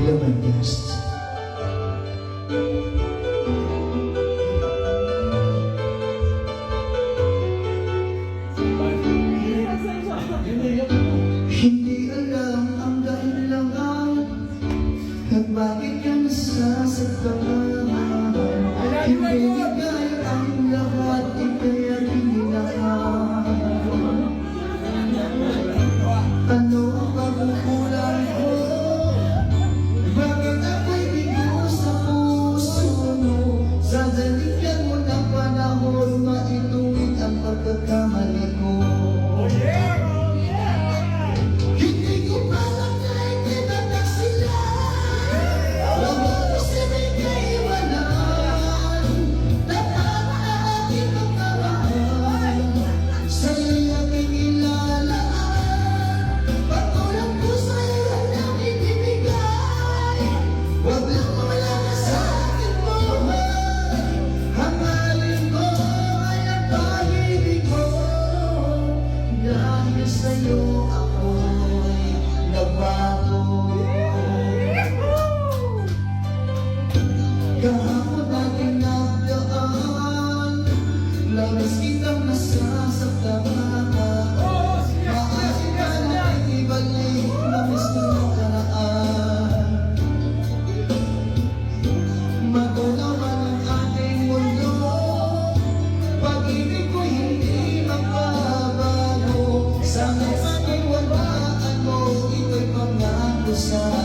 bilang my guest. Hindi alam ang dahilan at bakit ka nasasaktan. Hindi bigay ang lahat, ika'y pininahan. Ano ang pagkukulang ko? Bakit ako'y bigo sa puso mo? Sadalingan mo ng panahon, maituwid ang pagkakamali ko. Sa'yo ako'y nagbago. Kahapon aking nagdaan, labis kitang nasasaktan. Maaari ka na ibalik na mismo nakaraan. Magulaw man ang ating mundo, pag-ibig ko'y hindi magbabago. Sana'y paniwalaan mo, ito'y pangako sa